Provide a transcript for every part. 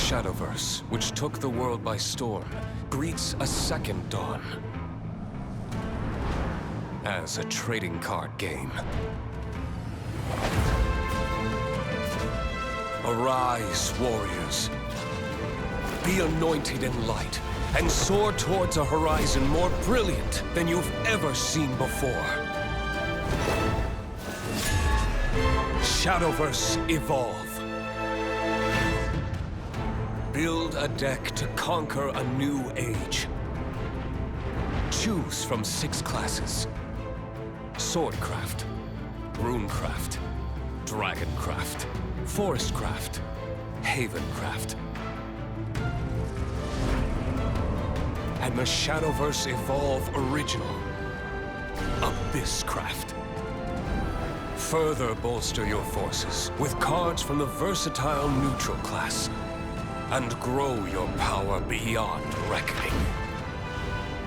Shadowverse, which took the world by storm, greets a second dawn. As a trading card game. Arise, warriors. Be anointed in light, and soar towards a horizon more brilliant than you've ever seen before. Shadowverse Evolve. Build a deck to conquer a new age. Choose from 6 classes. Swordcraft, Runecraft, Dragoncraft, Forestcraft, Havencraft. And the Shadowverse Evolve Original, Abysscraft. Further bolster your forces with cards from the versatile neutral class, and grow your power beyond reckoning.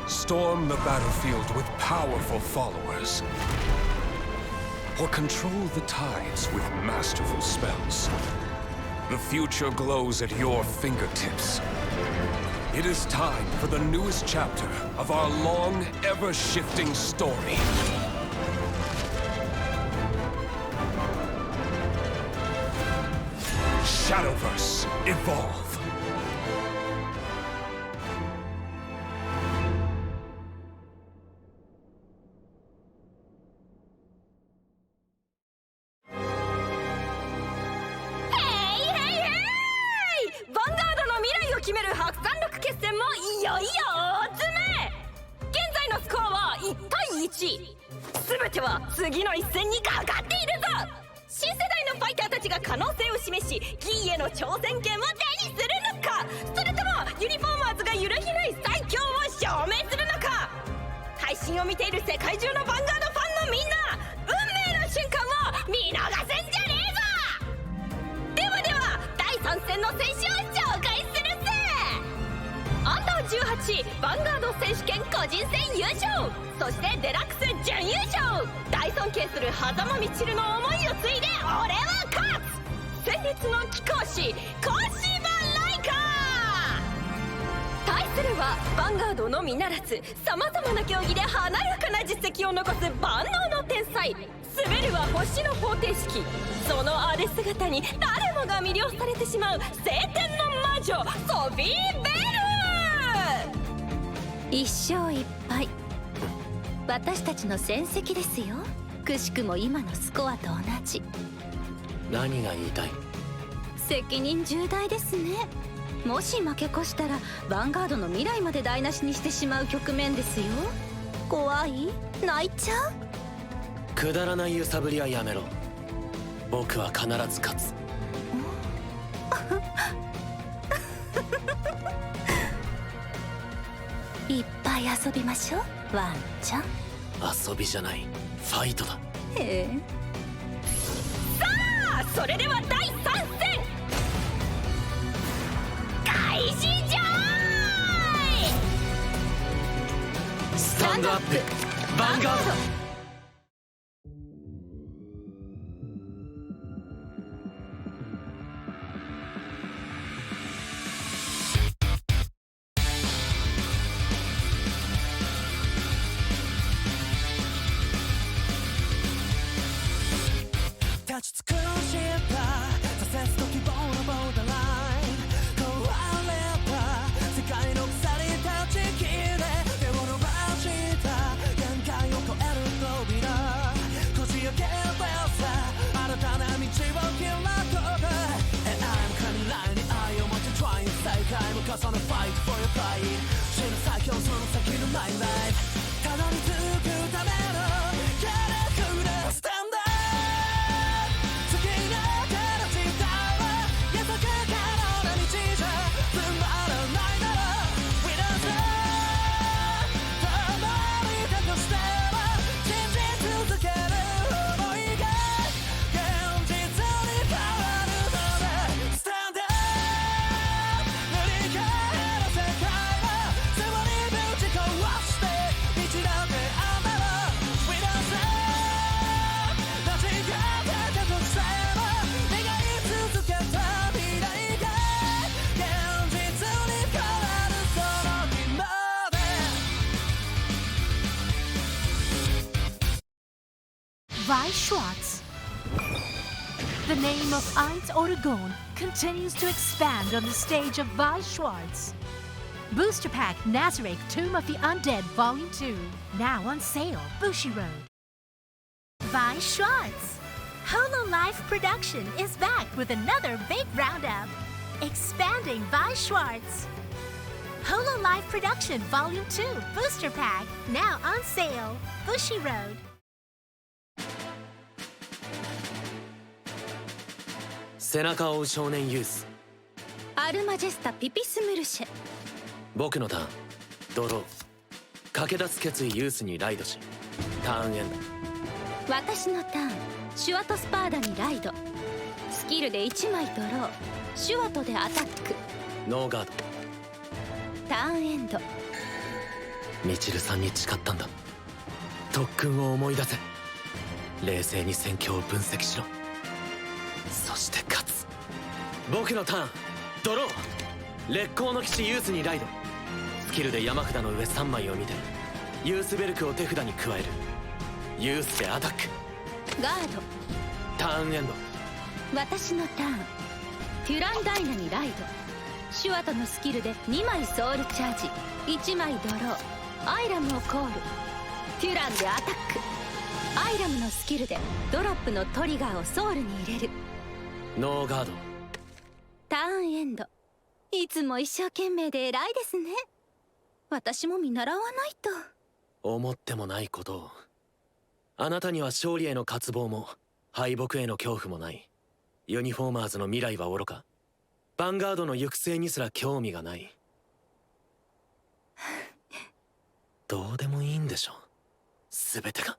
Storm the battlefield with powerful followers, or control the tides with masterful spells. The future glows at your fingertips. It is time for the newest chapter of our long, ever-shifting story. Shadowverse Evolve.全ては次の一戦にかかっているぞ。新世代のファイターたちが可能性を示し、ギーへの挑戦権を手にするのか、それともユニフォーマーズが揺るぎない最強を証明するのか。配信を見ている世界中のヴァンガードファンのみんな、運命の瞬間を見逃せんじゃねえぞ。では第3戦の選手を紹介するぜ。アンダー18ヴァンガード選手権個人戦優勝、そしてデラックス準優勝。大尊敬する狭間みちるの思いを継いで俺は勝つ。戦慄の貴公子小芝ライカー。対するはヴァンガードのみならずさまざまな競技で華やかな実績を残す万能の天才。滑るは星の方程式。その荒れ姿に誰もが魅了されてしまう晴天の魔女ソフィー・ベル。1勝1敗、私たちの戦績ですよ。くしくも今のスコアと同じ。何が言いたい？責任重大ですね。もし負け越したらヴァンガードの未来まで台無しにしてしまう局面ですよ。怖い？泣いちゃう？くだらない揺さぶりはやめろ。僕は必ず勝つ。いっぱい遊びましょう、ワンちゃん。遊びじゃない、ファイトだ。へえ。さあ、それでは第3戦開始じゃーい。スタンドアップヴァンガード。立ち尽くした挫折と希望のボーダーライン、壊れた世界の鎖断ち切れ手を伸ばした限界を超える Vi Schwartz. The name of Eins Oregon continues to expand on the stage of Vi Schwartz. Booster Pack Nazarick Tomb of the Undead Volume 2, now on sale, Bushi Road. Vi Schwartz. Hololive Production is back with another big roundup. Expanding Vi Schwartz. Hololive Production Volume 2 Booster Pack, now on sale, Bushi Road. 背中を追う少年ユース。アルマジェスタ・ピピスムルシェ。僕のターン。ドロー。駆け出す決意ユースにライドし、ターンエンド。私のターン、シュワトスパーダにライド。スキルで1枚ドロー、シュワトでアタック。ノーガード。ターンエンド。ミチルさんに誓ったんだ。特訓を思い出せ。冷静に戦況を分析しろ。そして勝つ。僕のターン、ドロー。烈光の騎士ユースにライド。スキルで山札の上3枚を見てユースベルクを手札に加える。ユースでアタック。ガード。ターンエンド。私のターン、テュランダイナにライド。シュワトのスキルで2枚ソウルチャージ、1枚ドロー、アイラムをコール。テュランでアタック。アイラムのスキルでドロップのトリガーをソウルに入れる。ノーガード。ターンエンド。いつも一生懸命で偉いですね。私も見習わないと。思ってもないことを。あなたには勝利への渇望も敗北への恐怖もない。ユニフォーマーズの未来はおろか、ヴァンガードの行く末にすら興味がない。どうでもいいんでしょ、全てが。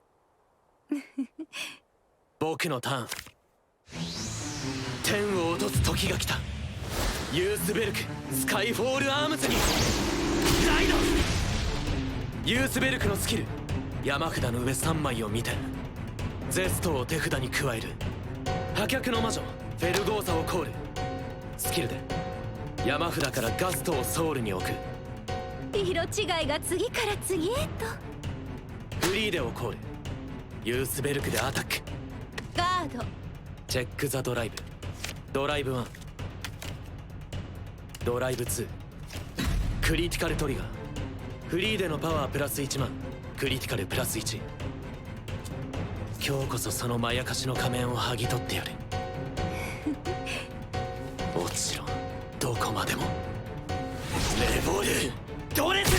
僕のターン。天を落とす時が来た。ユースベルクスカイフォールアームズにライド。ユースベルクのスキル、山札の上3枚を見てゼストを手札に加える。破却の魔女フェルゴーサをコール。スキルで山札からガストをソウルに置く。色違いが次から次へと。フリーデをコール。ユースベルクでアタック。ガード。チェックザドライブ。ドライブ1、ドライブ2、クリティカルトリガー。フリーデのパワープラス1万、クリティカルプラス1。今日こそそのまやかしの仮面を剥ぎ取ってやる。もちろんどこまでも。レボルドレス。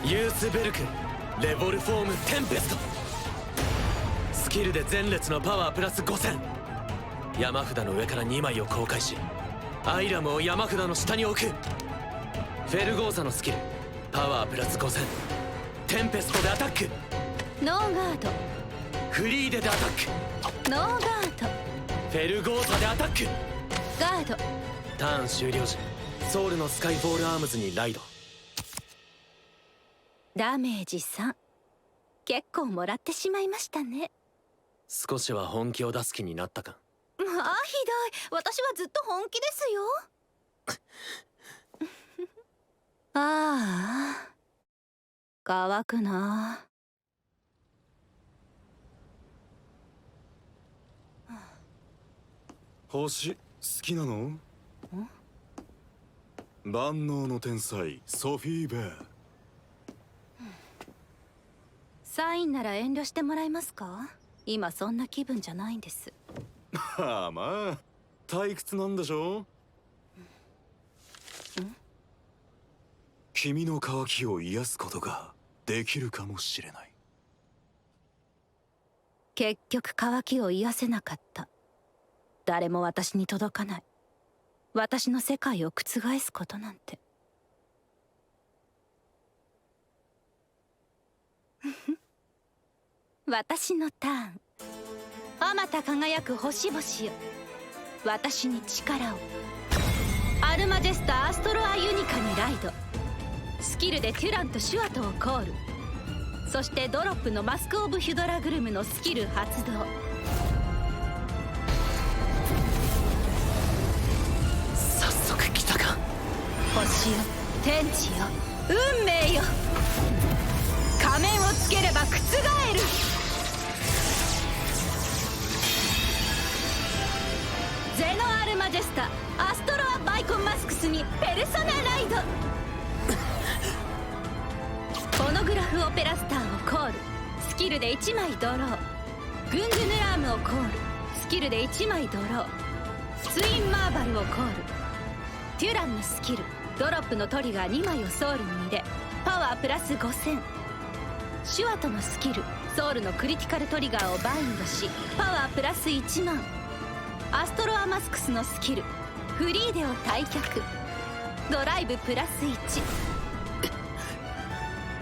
ユースベルクレボルフォームテンペスト。スキルで前列のパワープラス5000。山札の上から2枚を公開しアイラムを山札の下に置く。フェルゴーサのスキルパワープラス5000。テンペストでアタック。ノーガード。フリーデでアタック。ノーガード。フェルゴーサでアタック。ガード。ターン終了時ソウルのスカイフォールアームズにライド。ダメージ3。結構もらってしまいましたね。少しは本気を出す気になったか。まあひどい。私はずっと本気ですよ。ああ、乾くな。星好きなの？万能の天才ソフィー・ベア。サインなら遠慮してもらえますか？今そんな気分じゃないんです。はあ、まあ退屈なんでしょ。君の渇きを癒すことができるかもしれない。結局渇きを癒せなかった。誰も私に届かない。私の世界を覆すことなんて。私のターン。あまた輝く星々よ、私に力を。アルマジェスタ・アストロア・ユニカにライド。スキルでテュランとシュワトをコール。そしてドロップのマスク・オブ・ヒュドラグルムのスキル発動。よ、天地よ、運命よ。仮面をつければ覆る。ゼノアルマジェスタ、アストロアバイコンマスクスにペルソナライド。フォノグラフオペラスターをコール、スキルで1枚ドロー。グングヌラームをコール、スキルで1枚ドロー。ツインマーバルをコール。テュランのスキル、ドロップのトリガー2枚をソウルに入れ、パワープラス5000。シュワトのスキル、ソウルのクリティカルトリガーをバインドし、パワープラス1万。アストロアマスクスのスキル、フリーデを退却。ドライブプラス1。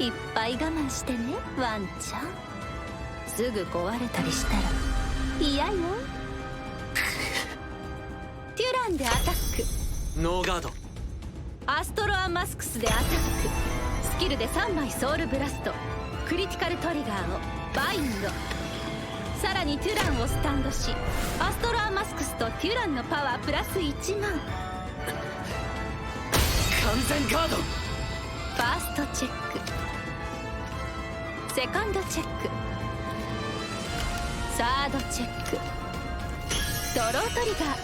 いっぱい我慢してね、ワンちゃん。すぐ壊れたりしたら嫌よ。テュランでアタック。ノーガード。アストロアマスクスでアタック。スキルで3枚ソウルブラスト。クリティカルトリガーをバインド。さらにテュランをスタンドし、アストロアマスクスとテュランのパワープラス1万。完全ガード。ファーストチェック、セカンドチェック、サードチェック。ドロートリガ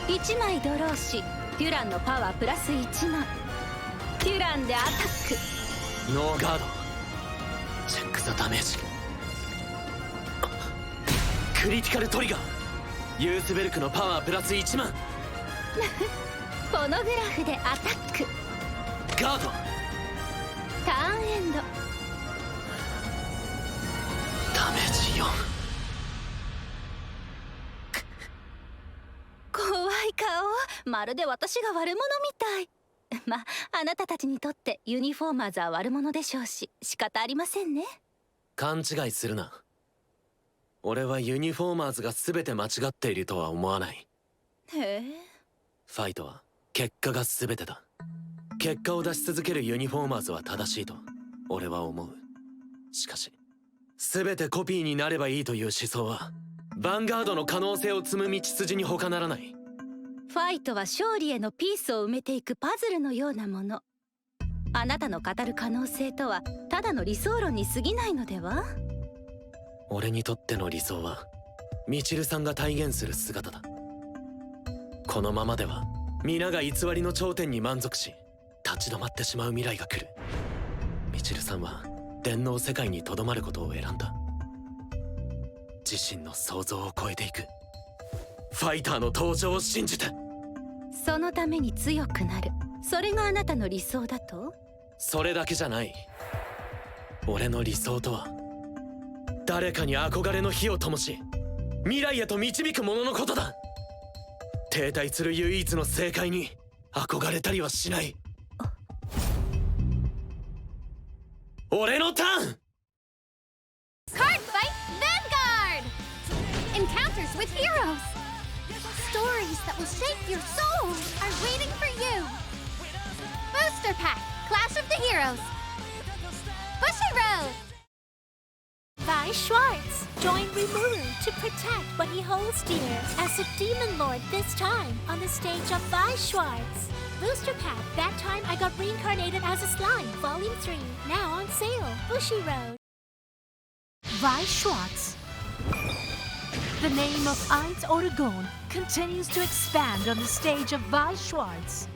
ー1枚ドローし、テュランのパワープラス1万。テュランでアタック。ノーガード。チェックザダメージ。クリティカルトリガー、ユースベルクのパワープラス1万。フォノグラフでアタック。ガード。ターンエンド。ダメージ4。怖い顔、まるで私が悪者みたい。ま、あなたたちにとってユニフォーマーズは悪者でしょうし、仕方ありませんね。勘違いするな。俺はユニフォーマーズが全て間違っているとは思わない。へえ。ファイトは結果が全てだ。結果を出し続けるユニフォーマーズは正しいと俺は思う。しかし全てコピーになればいいという思想はヴァンガードの可能性を積む道筋に他ならない。ファイトは勝利へのピースを埋めていくパズルのようなもの。あなたの語る可能性とはただの理想論に過ぎないのでは？俺にとっての理想はミチルさんが体現する姿だ。このままでは皆が偽りの頂点に満足し立ち止まってしまう未来が来る。ミチルさんは電脳世界にとどまることを選んだ。自身の想像を超えていくファイターの登場を信じて。そのために強くなる、それがあなたの理想だと？それだけじゃない。俺の理想とは誰かに憧れの火を灯し未来へと導く者のことだ。停滞する唯一の正解に憧れたりはしない。俺のターン。 Card Fight Vanguard! Encounters with heroes! Stories that will shape your soul are waiting for you! Booster Pack Clash of the Heroes! Bushy Road! Vi Schwartz joined Rimuru to protect what he holds dear as a demon lord, this time on the stage of Vi Schwartz. Booster Pack, that time I got reincarnated as a slime, Volume 3, now on sale, Bushy Road. Vi Schwartz. The name of Eins Oregon continues to expand on the stage of Vi Schwartz.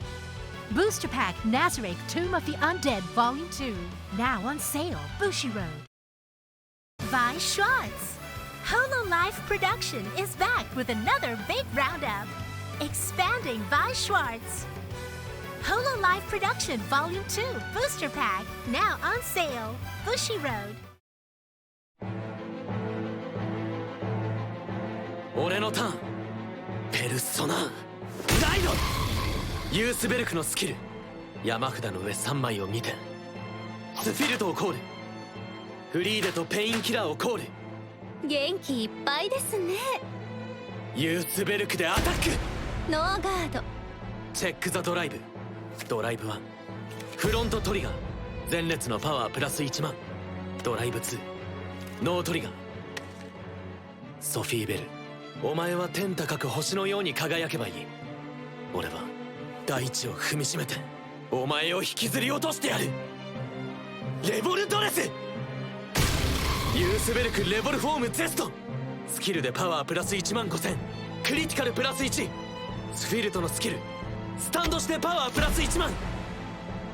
Booster Pack Nazarick Tomb of the Undead Volume 2, now on sale, Bushy Road. Vi Schwartz. Hololive Production is back with another big roundup. Expanding Vi Schwartz. Hololive Production Volume 2 Booster Pack, now on sale, Bushy Road. 俺のターン。ペルソナライド。ユースベルクのスキル、山札の上3枚を見てスフィルトをコール。フリーデとペインキラーをコール。元気いっぱいですね。ユースベルクでアタック。ノーガード。チェックザドライブ。ドライブ1、フロントトリガー、前列のパワープラス1万。ドライブ2、ノートリガー。ソフィーベル、お前は天高く星のように輝けばいい。俺は大地を踏みしめてお前を引きずり落としてやる。レボルドレス、ユースベルクレボルフォームゼスト。スキルでパワープラス15000、クリティカルプラス1。スフィルトのスキル、スタンドしてパワープラス10000。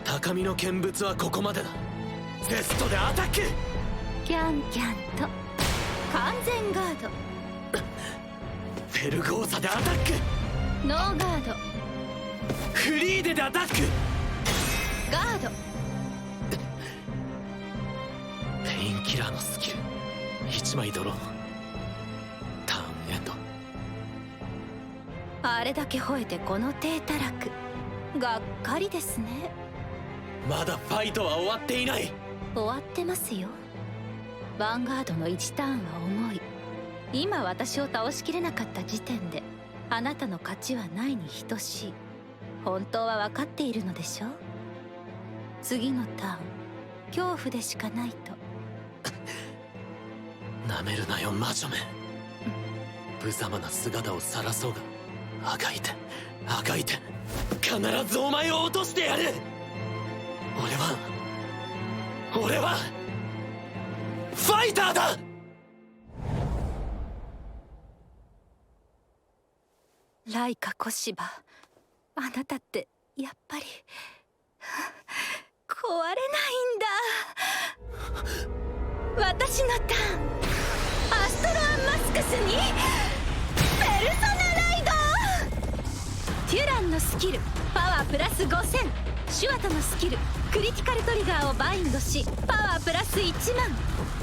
高みの見物はここまでだ。ゼストでアタック。キャンキャンと完全ガード。フェルゴーサでアタック。ノーガード。フリーデでアタック。ガード。ペインキラーのスキル、1枚ドロー。ターンエンド。あれだけ吠えてこの低たらく。がっかりですね。まだファイトは終わっていない。終わってますよ。ヴァンガードの1ターンは重い。今私を倒しきれなかった時点であなたの勝ちはないに等しい。本当は分かっているのでしょう。次のターン恐怖でしかないと。なめるなよ魔女め。無様な姿を晒そうが、あがいてあがいて必ずお前を落としてやる。俺はファイターだ。ライカ小芝、あなたってやっぱり壊れないんだ。私のターン、アストロアンマスクスにペルソナライド。テュランのスキルパワープラス5000、シュワトのスキルクリティカルトリガーをバインドしパワープラス10000。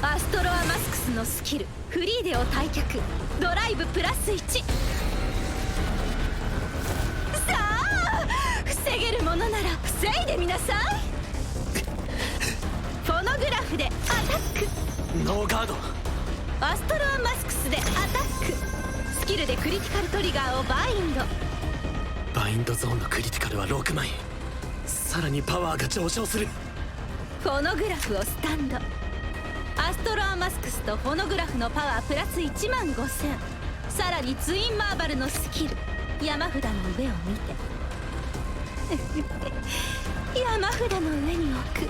アストロアマスクスのスキルフリーデを退却、ドライブプラス1。さあ防げるものなら防いでみなさい。フォノグラフでアタック。ノーガード。アストロアマスクスでアタック。スキルでクリティカルトリガーをバインド。バインドゾーンのクリティカルは6枚。さらにパワーが上昇する。フォノグラフをスタンド。アストロアマスクスとフォノグラフのパワープラス15000。さらにツインマーバルのスキル山札の上を見て山札の上に置く。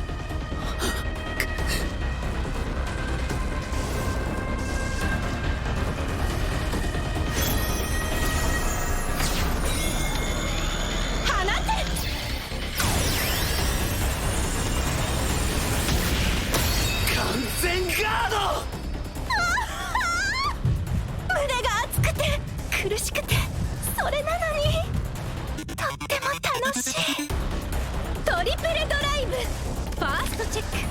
胸が熱くて苦しくて、それなのにとっても楽しい。トリプルドライブ、ファーストチェック、ヒ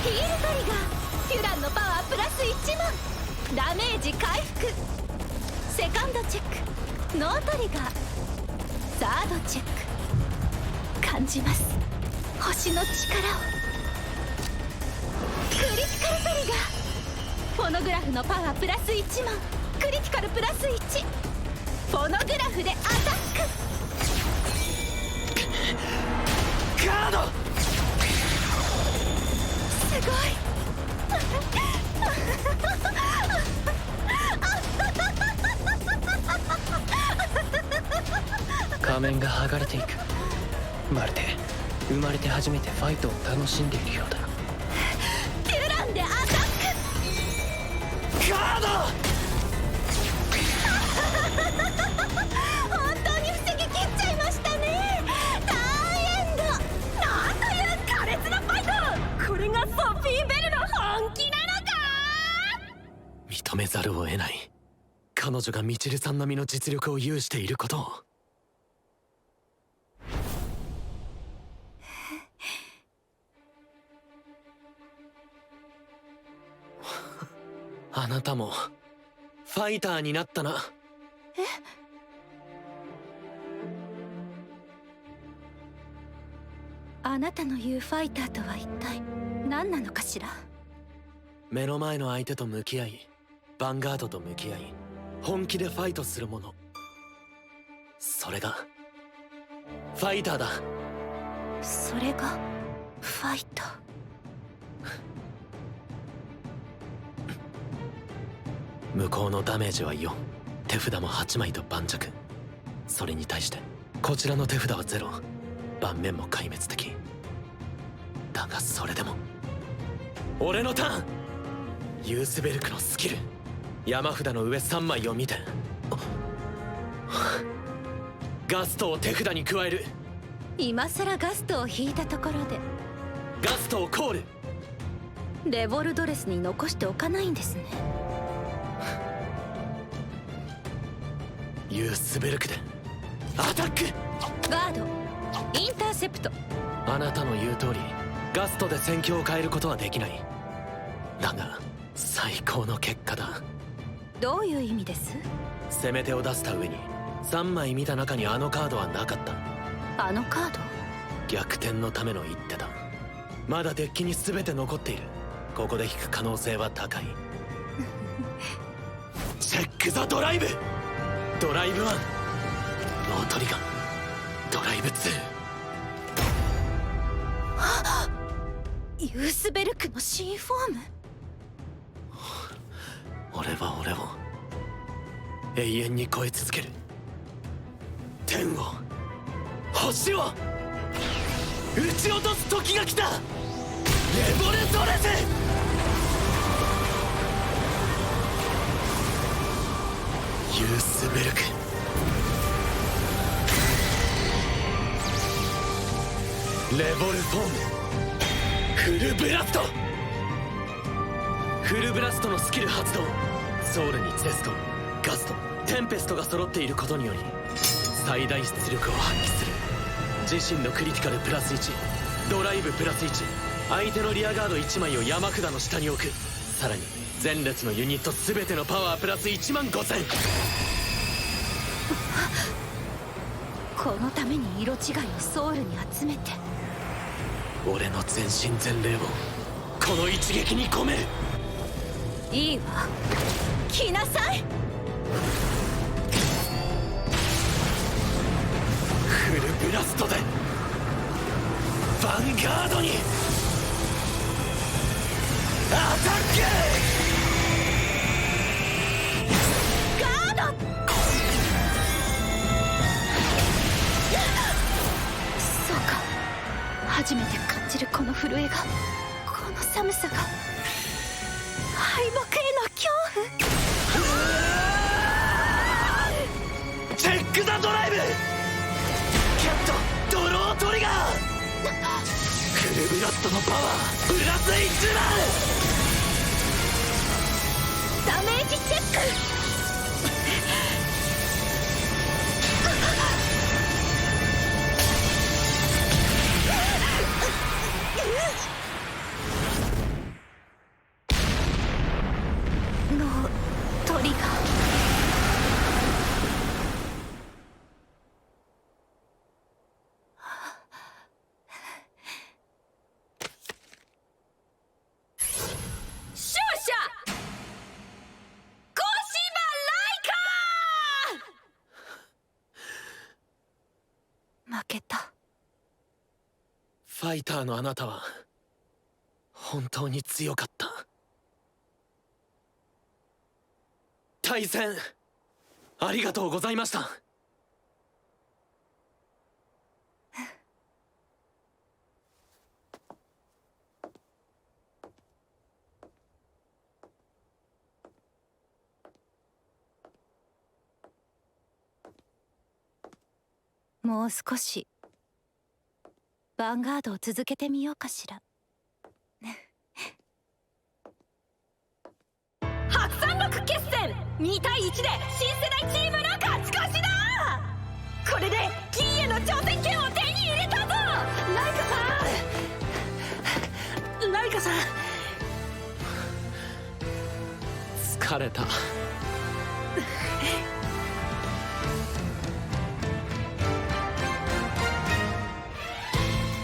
ールトリガー、テュランのパワープラス10000、ダメージ回復。セカンドチェック、ノートリガー。サードチェック、感じます星の力を。クリティカルトリガー、フォノグラフのパワープラス10000、クリティカルプラス1。フォノグラフでアタック。ガード。すごい仮面が剥がれていく。まるで生まれて初めてファイトを楽しんでいるようだ。テュランでアタック。ガード。本当に防ぎきっちゃいましたね。ターンエンド。なんという苛烈なファイト。これがソフィー・ベルの本気なのか。認めざるを得ない。彼女がミチルさん並みの実力を有していることを。あなたもファイターになったな。あなたの言うファイターとは一体何なのかしら。目の前の相手と向き合い、ヴァンガードと向き合い、本気でファイトするもの、それがファイターだ。それがファイター。向こうのダメージは4、手札も8枚と盤石。それに対してこちらの手札は0。盤面も壊滅的だが、それでも俺のターン。ユースベルクのスキル、山札の上3枚を見てガストを手札に加える。今さらガストを引いたところでガストをコール。レボルドレスに残しておかないんですね。ユースベルクでアタック。ガード、インターセプト。あなたの言う通りガストで戦況を変えることはできない。だが最高の結果だ。どういう意味です？攻め手を出した上に3枚見た中にあのカードはなかった。あのカード？逆転のための一手だ。まだデッキに全て残っている。ここで引く可能性は高い。チェック・ザ・ドライブ。ドライブ1、ノートリガン。ドライブ2。ユースベルクの新フォーム。俺は俺を永遠に超え続ける。天を星を撃ち落とす時が来た。レボルトレス。ユースベルク。レボルフォーム。フルブラスト。フルブラストのスキル発動。ソウルにゼスト、ガスト、テンペストが揃っていることにより最大出力を発揮する。自身のクリティカルプラス1、ドライブプラス1、相手のリアガード1枚を山札の下に置く。さらに前列のユニット全てのパワープラス15000。このために色違いをソウルに集めて。俺の全身全霊をこの一撃に込める。いいわ、来なさい。フルブラストでヴァンガードにアタック。ガード。そうか、初めて感じるこの震えが、この寒さが、敗北への恐怖。チェック・ザ・ドライブ。キャットドロートリガー。フルブラストのパワープラス1万。ダメージチェック。のトリガー。勝者小芝ライカー。負けた。ファイターのあなたは本当に強かった。対戦ありがとうございました。もう少しヴァンガードを続けてみようかしら。初三六決戦2対1で新世代チームの勝ち越しだ。これでキーへの挑戦権を手に入れたぞ。ライカさん、ライカさん。疲れた。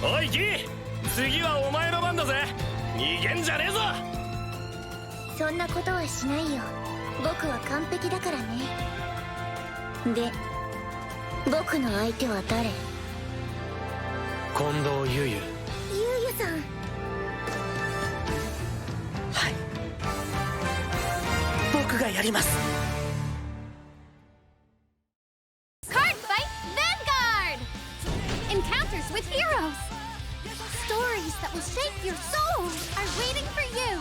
おいキー、次はお前の番だぜ。逃げんじゃねえぞ。そんなことはしないよ。僕は完璧だからね。で、僕の相手は誰？近藤ゆうゆ。ゆうゆさん。はい、僕がやります。Card fight Vanguard! Encounters with heroes. Stories that will shape your soul are waiting for you.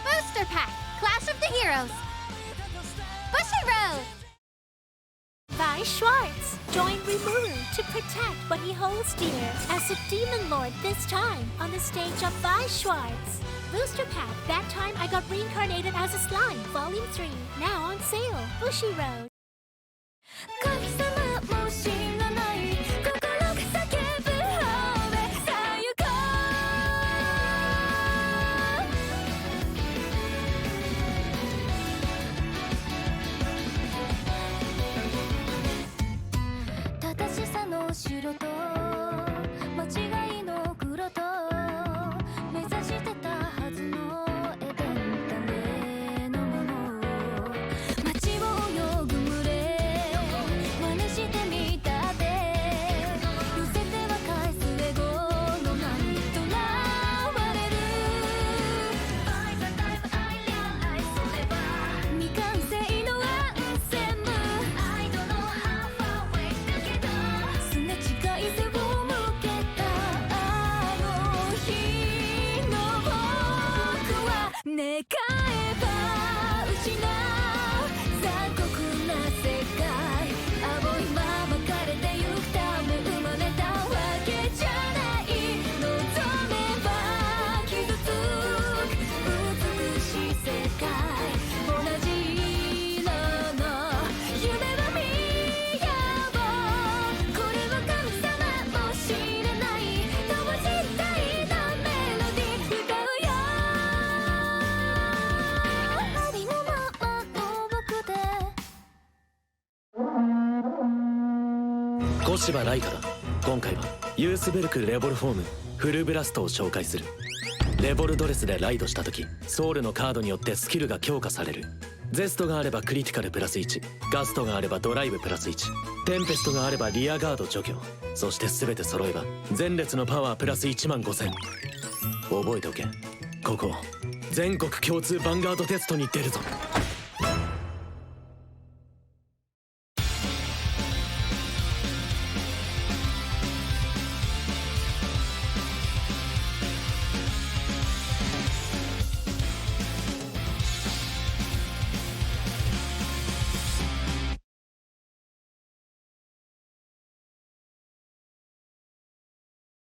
Booster Pack, Clash of the Heroes. Bushiroad! Vi Schwartz joined Rimuru to protect what he holds dear as a demon lord, this time on the stage of Vi Schwartz. Booster Pack, that time I got reincarnated as a slime, Volume 3, now on sale, Bushiroad. 神様も知らない心が叫ぶ方へさあ行こう正しさの白と間違いの黒と目指してたはずのエデン種のもの街を泳ぐ群れ真似してみたって寄せては返すエゴの波にとらわれる By the time I realize それは未完成のアンセム I don't know how far away だけどすれ違い背を向けたあの日の僕は願えば失う残酷な世界青いまま枯れてゆくため生まれたわけじゃない望めば傷つく美しい世界同じ色の夢を見ようこれは神様も知らない同時代のメロディー歌うよありのままの僕で小芝ライカだ。今回はユースベルクレボルフォームフルブラストを紹介する。レボルドレスでライドした時ソウルのカードによってスキルが強化される。ゼストがあればクリティカルプラス1、ガストがあればドライブプラス1、テンペストがあればリアガード除去、そして全て揃えば前列のパワープラス15000。覚えておけ、ここ全国共通ヴァンガードテストに出るぞ。